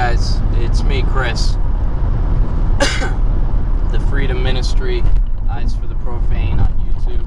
guys, it's me, Chris. The Freedom Ministry, Eyes for the Profane on YouTube.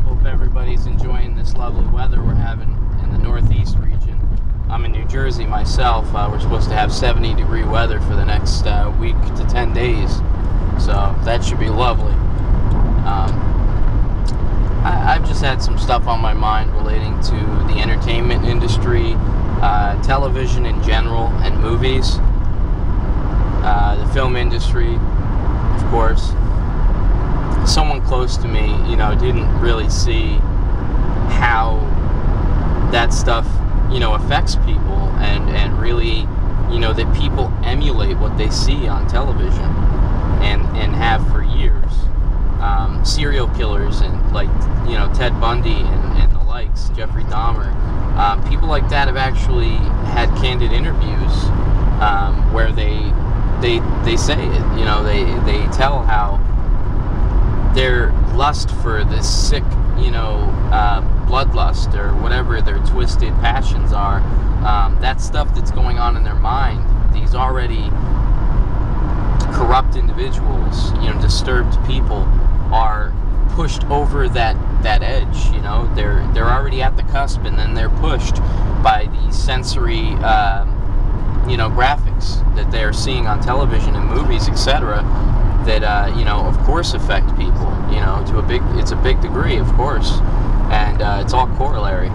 Hope everybody's enjoying this lovely weather we're having in the Northeast region. I'm in New Jersey myself. We're supposed to have 70-degree weather for the next week to 10 days. So that should be lovely. I've just had some stuff on my mind relating to the entertainment industry, television in general, and movies. The film industry, of course. Someone close to me, didn't really see how that stuff, affects people, and really, that people emulate what they see on television, and have for years. Serial killers and Ted Bundy and the likes, Jeffrey Dahmer, people like that have actually had candid interviews where they say it. They tell how their lust for this sick, bloodlust or whatever their twisted passions are, that stuff that's going on in their mind, these already corrupt individuals, disturbed people, are pushed over that edge. They're already at the cusp, and then they're pushed by the sensory graphics that they're seeing on television and movies, etc., that of course affect people, it's a big degree, of course, and it's all corollary.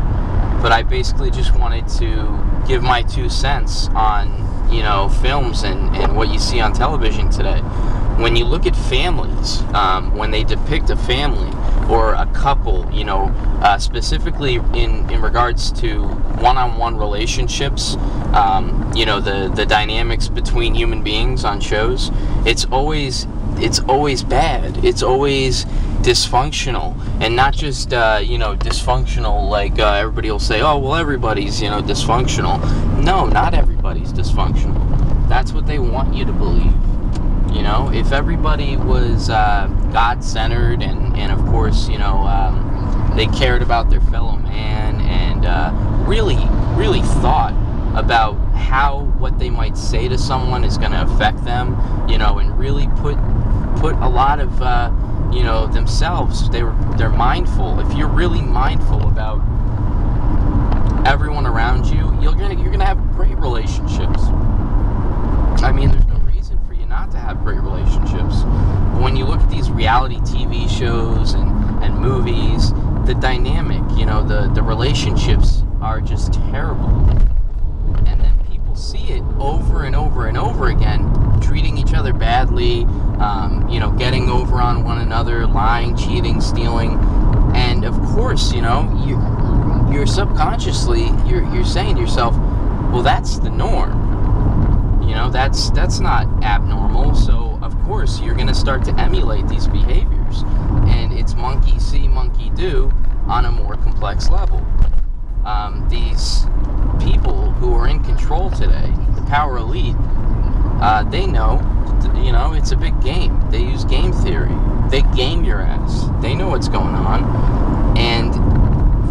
But I basically just wanted to give my 2 cents on films and what you see on television today. When you look at families, when they depict a family or a couple, specifically in regards to one-on-one relationships, the dynamics between human beings on shows, it's always bad. It's always dysfunctional, and not just dysfunctional like everybody will say, oh well, everybody's dysfunctional. No, not everybody's dysfunctional. That's what they want you to believe. If everybody was God-centered and of course, they cared about their fellow man and really thought about how what they might say to someone is going to affect them, and really put a lot of, themselves, they're mindful. If you're really mindful about everyone around you, you're gonna have great relationships. I mean, there's no reason for you not to have great relationships. But when you look at these reality TV shows and movies, the dynamic, the relationships are just terrible. And then people see it over and over and over again, treating each other badly, getting over on one another, lying, cheating, stealing. And of course, you're subconsciously, you're saying to yourself, well, that's the norm. That's not abnormal. So of course you're going to start to emulate these behaviors, and it's monkey see, monkey do on a more complex level. These people who are in control today, the power elite, they know, it's a big game. They use game theory. They game your ass. They know what's going on, and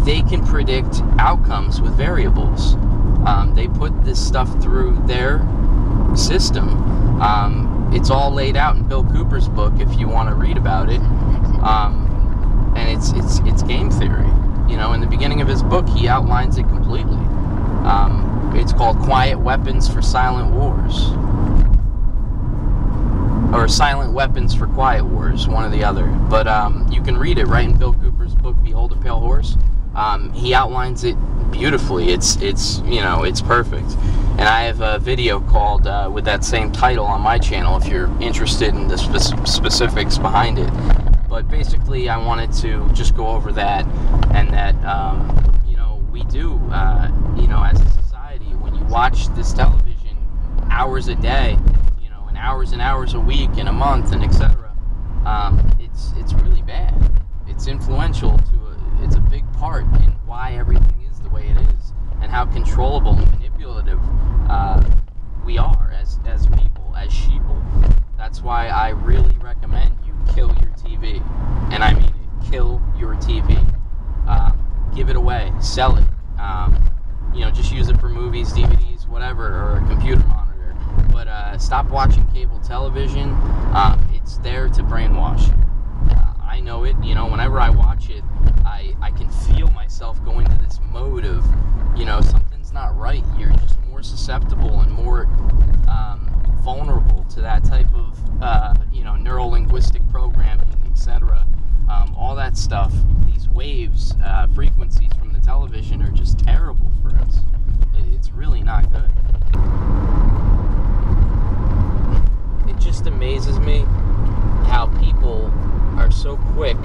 they can predict outcomes with variables. They put this stuff through their system. It's all laid out in Bill Cooper's book if you want to read about it. And it's game theory. In the beginning of his book, he outlines it completely. It's called Quiet Weapons for Silent Wars, or Silent Weapons for Quiet Wars, one or the other. But you can read it right in Bill Cooper's book, Behold a Pale Horse. He outlines it beautifully. It's perfect. And I have a video called with that same title on my channel if you're interested in the specifics behind it. But basically, I wanted to just go over that, and that we do, as a society, when you watch this television hours a day, and hours a week and a month and etc., it's really bad. It's influential it's a big part in why everything is the way it is, and how controllable and manipulative we are as people, as sheeple. That's why I really recommend you kill your TV, and I mean it, kill your TV. Give it away, sell it, just use it for movies, DVDs, whatever, or a computer monitor. But stop watching cable television. It's there to brainwash you. I know it. Whenever I watch it, I can feel myself going to this mode of, something's not right. You're just more susceptible and more vulnerable to that type of, neuro-linguistic programming, etc. All that stuff, these waves, frequencies from the television are just terrible for us. It's really not good. It just amazes me how people are so quick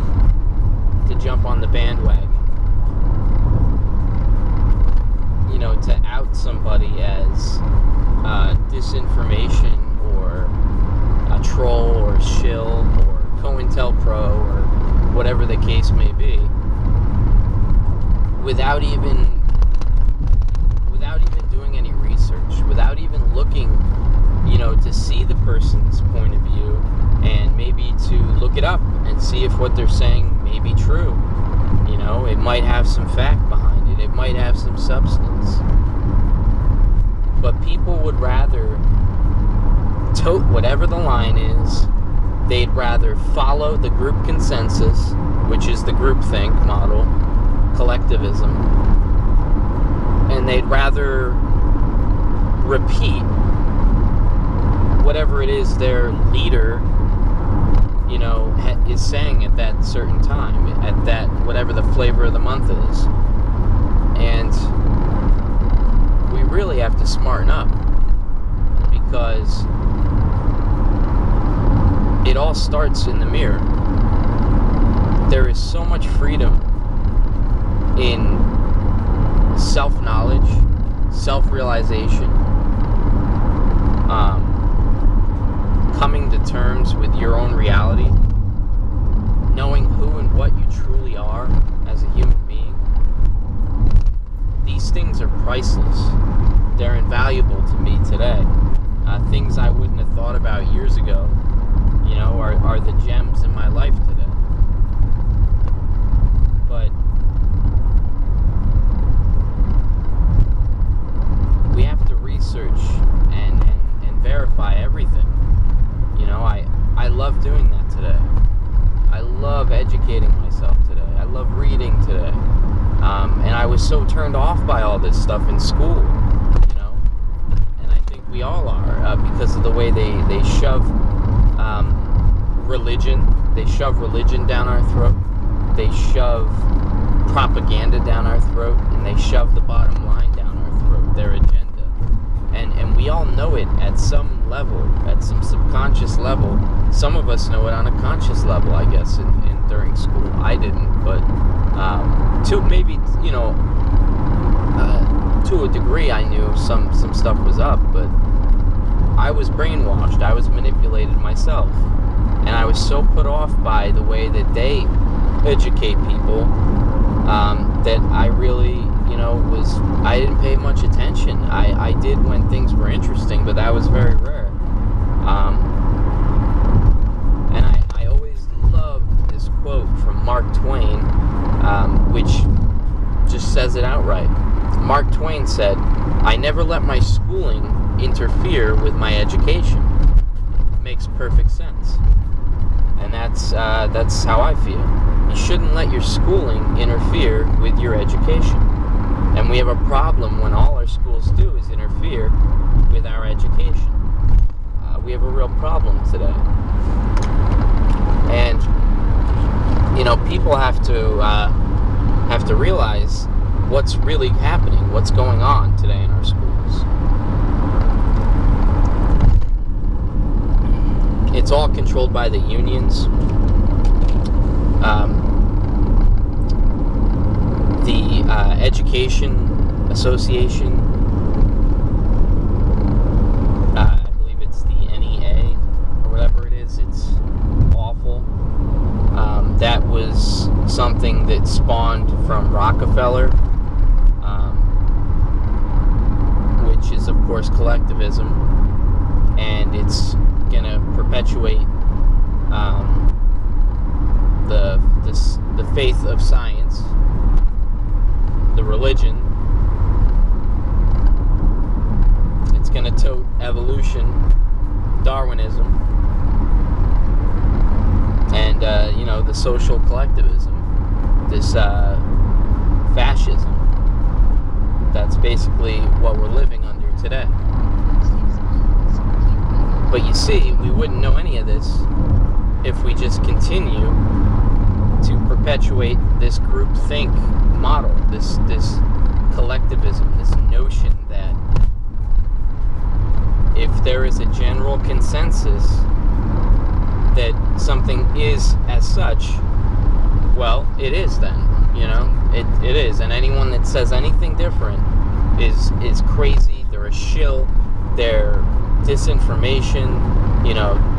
to jump on the bandwagon. To out somebody as disinformation or a troll or a shill or COINTELPRO or whatever the case may be, without even doing any research, without even looking, to see the person's point of view, and maybe to look it up and see if what they're saying may be true. It might have some fact behind it. It might have some substance. But people would rather tote whatever the line is. They'd rather follow the group consensus, which is the groupthink model, collectivism, and they'd rather repeat whatever it is their leader, is saying at that certain time, at that, whatever the flavor of the month is. And we really have to smarten up, because it all starts in the mirror. There is so much freedom in self-knowledge, self-realization, coming to terms with your own reality, knowing who and what you truly are as a human being. These things are priceless. They're invaluable to me today. Things I wouldn't have thought about years ago, are the gems in my life today. But we have to research and verify everything. I love doing that today. I love educating myself today. I love reading today. And I was so turned off by all this stuff in school, and I think we all are, because of the way they shove religion. They shove religion down our throat. They shove propaganda down our throat, and they shove the bottom line down our throat, their agenda. And we all know it at some level, at some subconscious level. Some of us know it on a conscious level, I guess, during school. I didn't, but to a degree I knew some stuff was up, but I was brainwashed. I was manipulated myself. And I was so put off by the way that they educate people that I really, I didn't pay much attention. I did when things were interesting, but that was very rare. And I always loved this quote from Mark Twain, which just says it outright. Mark Twain said, "I never let my schooling interfere with my education." Makes perfect sense. And that's how I feel. You shouldn't let your schooling interfere with your education. And we have a problem when all our schools do is interfere with our education. We have a real problem today. And people have to realize what's really happening, what's going on today in our schools. It's all controlled by the unions. The Education Association, I believe it's the NEA, or whatever it is, it's awful. That was something that spawned from Rockefeller, which is, of course, collectivism, and it's going to perpetuate the faith of science, the religion, evolution, Darwinism, and the social collectivism, this fascism. That's basically what we're living under today. But you see, we wouldn't know any of this if we just continue to perpetuate this groupthink model, this collectivism, this notion that if there is a general consensus that something is as such, well, it is then. It is, and anyone that says anything different is crazy. They're a shill. They're disinformation.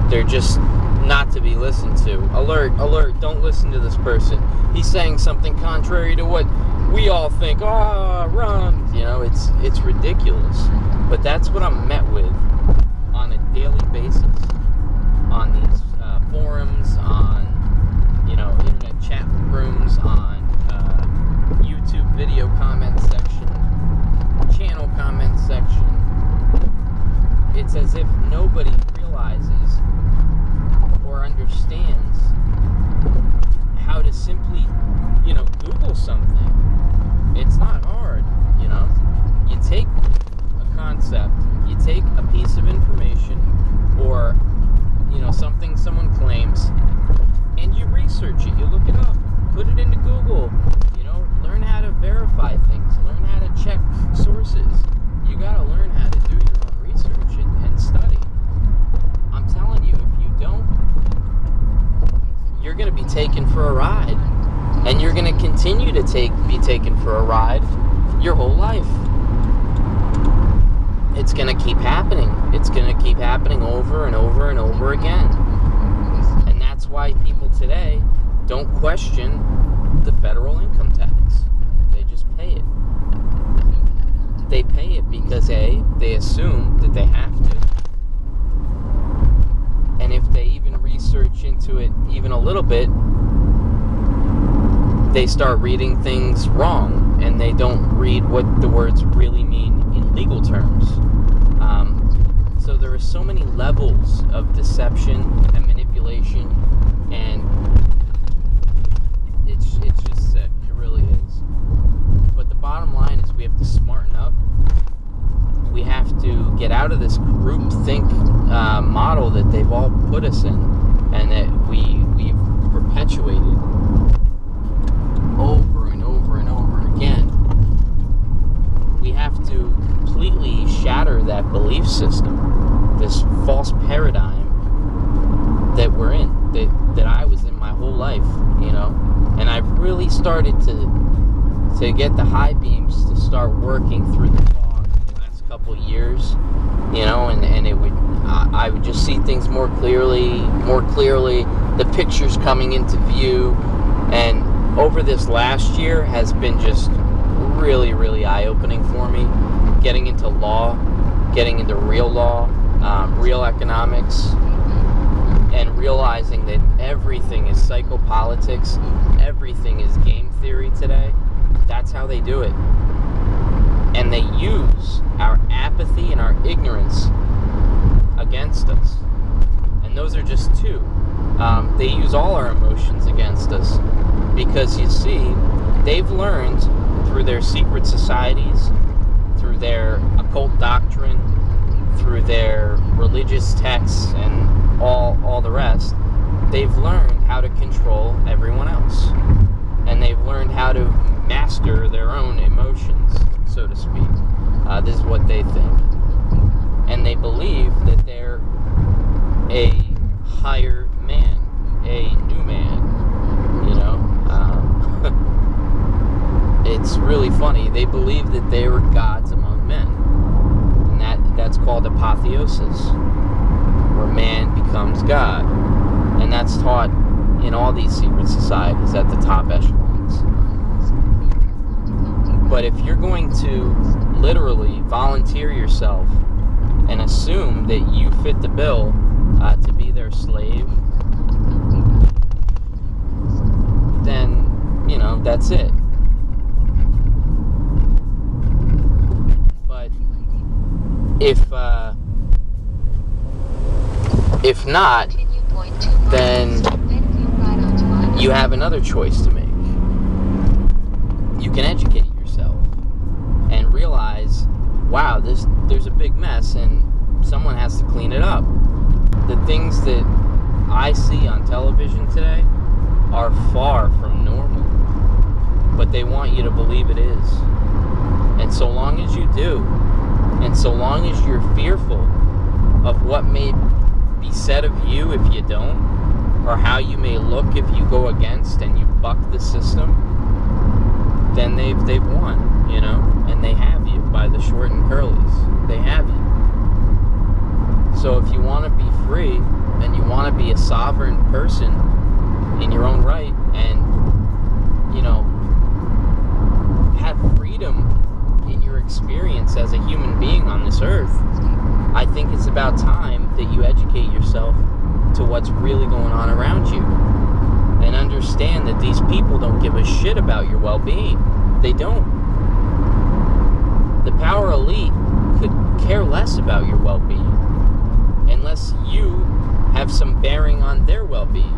They're just not to be listened to. Alert, don't listen to this person. He's saying something contrary to what we all think. Run. It's ridiculous. But that's what I'm met with on a daily basis on these forums, on internet chat rooms, on YouTube video comment section, channel comment section. It's as if nobody realizes or understands how to simply, Google something. It's not hard, You take a concept, you take a piece of information, or, something someone claims, and you research it, you look it up, put it into Google, learn how to verify things, learn how to check sources. You gotta learn how to do your own research and study. I'm telling you, if you don't, you're gonna be taken for a ride. And you're gonna continue to be taken for a ride your whole life. It's gonna keep happening. It's gonna keep happening over and over and over again. And that's why people today don't question the federal income tax. They just pay it. They pay it because they assume that they have to. And if they even research into it even a little bit, they start reading things wrong, and they don't read what the words really mean in legal terms. So there are so many levels of deception and manipulation, and it's just sick. It really is. But the bottom line is we have to smarten up. We have to get out of this groupthink model that they've all put us in, and that we've perpetuated over and over and over again. We have to completely shatter that belief system, this false paradigm that we're in, that I was in my whole life, and I've really started to get the high beams to start working through the fog in the last couple of years, and it would, I would just see things more clearly, the pictures coming into view, and over this last year has been just really, really eye-opening for me. Getting into law, getting into real law, real economics, and realizing that everything is psychopolitics, everything is game theory today. That's how they do it. And they use our apathy and our ignorance against us. And those are just two. They use all our emotions against us. Because you see, they've learned through their secret societies, through their occult doctrine, through their religious texts, and all the rest, they've learned how to control everyone else. And they've learned how to master their own emotions, so to speak. This is what they think. And they believe that they're a higher man, a new man, It's really funny. They believe that they were gods among men. And that's called apotheosis, where man becomes God. And that's taught in all these secret societies at the top echelons. But if you're going to literally volunteer yourself and assume that you fit the bill to be their slave, then, that's it. If If not, then you have another choice to make. You can educate yourself and realize, wow, there's a big mess and someone has to clean it up. The things that I see on television today are far from normal, but they want you to believe it is. And so long as you do, and so long as you're fearful of what may be said of you if you don't, or how you may look if you go against and you buck the system, then they've won, and they have you by the short and curlies. They have you. So if you want to be free and you want to be a sovereign person in your own right and, have freedom in your experience as a human being on this earth, I think it's about time that you educate yourself to what's really going on around you and understand that these people don't give a shit about your well-being. They don't. The power elite could care less about your well-being unless you have some bearing on their well-being,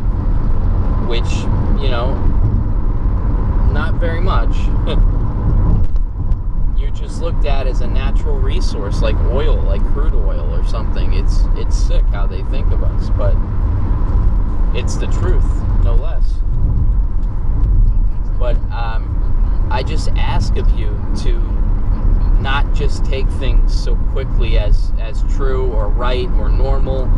which, not very much. You're just looked at as a natural resource, like oil, like crude oil or something. It's sick how they think of us, but it's the truth, no less. But I just ask of you to not just take things so quickly as true or right or normal,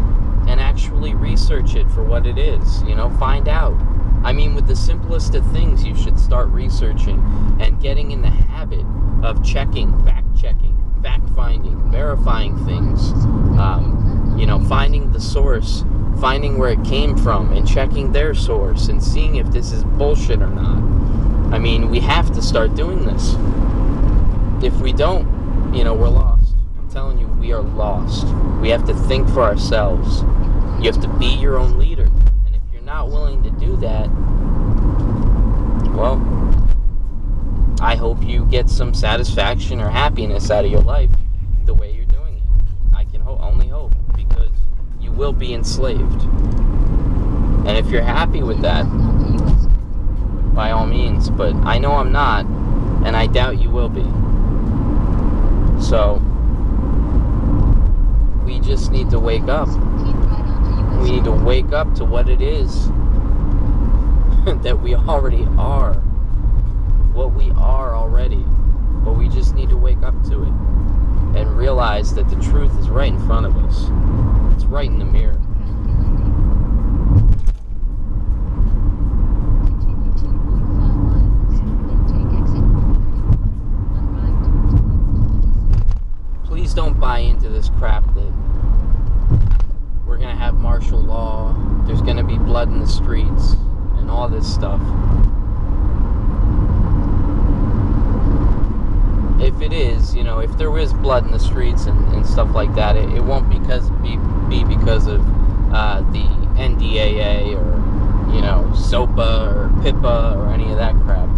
and actually research it for what it is. Find out. I mean, with the simplest of things, you should start researching and getting in the habit of checking, fact-checking, fact-finding, verifying things, finding the source, finding where it came from, and checking their source, and seeing if this is bullshit or not. I mean, we have to start doing this. If we don't, we're lost. I'm telling you, we are lost. We have to think for ourselves. You have to be your own leader. And if you're not willing to do that, well, I hope you get some satisfaction or happiness out of your life the way you're doing it. I can only hope, because you will be enslaved. And if you're happy with that, by all means, but I know I'm not, and I doubt you will be. So, we just need to wake up. We need to wake up to what it is that we already are. What we are already. But we just need to wake up to it and realize that the truth is right in front of us. It's right in the mirror. Please don't buy into this crap that we're going to have martial law, there's going to be blood in the streets, and all this stuff. If it is, if there is blood in the streets and stuff like that, it won't be because of the NDAA or, SOPA or PIPA or any of that crap.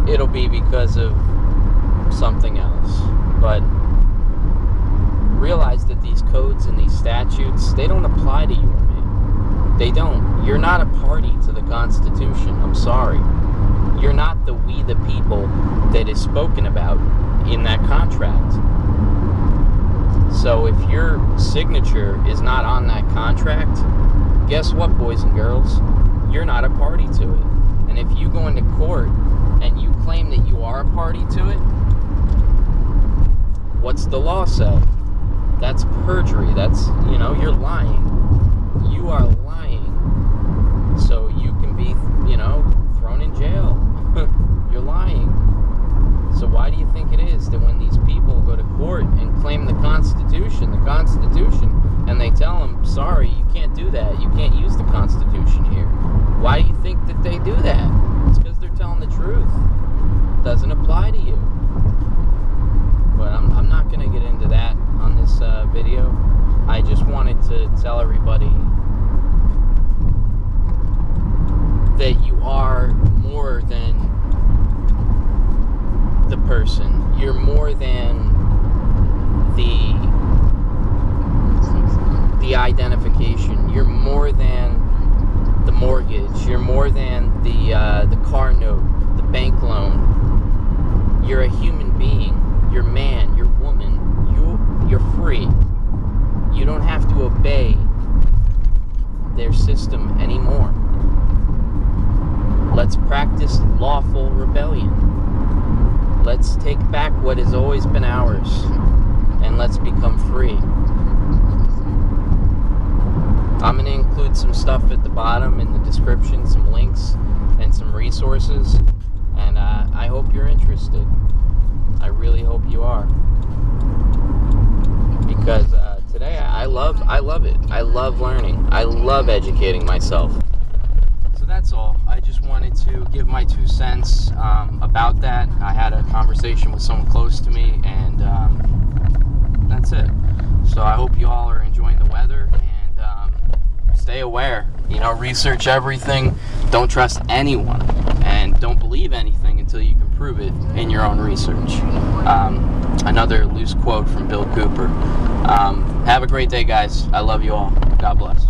It'll be because of something else. But realize that these codes and these statutes, they don't apply to you or me. They don't. You're not a party to the Constitution. I'm sorry. You're not the we the people that is spoken about in that contract. So if your signature is not on that contract, guess what, boys and girls? You're not a party to it. And if you go into court and you claim that you are a party to it, what's the law say? That's perjury. That's, you're lying. You are lying. So you can be, thrown in jail. You're lying. So why do you think it is that when these people go to court and claim the Constitution, and they tell them, sorry, you can't do that. You can't use the Constitution here. Why do you think that they do that? It's because they're telling the truth. It doesn't apply to you. But I'm not going to get into that on this video. I just wanted to tell everybody that you are more than the person. You're more than the de-identification. You're more than the mortgage. You're more than the car note, the bank loan. You're a human being. You're man. You're woman. You're free. You don't have to obey their system anymore. Let's practice lawful rebellion. Let's take back what has always been ours, and let's become free. I'm going to include some stuff at the bottom in the description, some links and some resources, and I hope you're interested. I really hope you are, because today I love it. I love learning. I love educating myself. So that's all. I just wanted to give my 2 cents about that. I had a conversation with someone close to me, and that's it. So I hope you all are enjoying the weather, and stay aware. Research everything. Don't trust anyone, and don't believe anything until you can prove it in your own research. Another loose quote from Bill Cooper. Have a great day, guys. I love you all. God bless.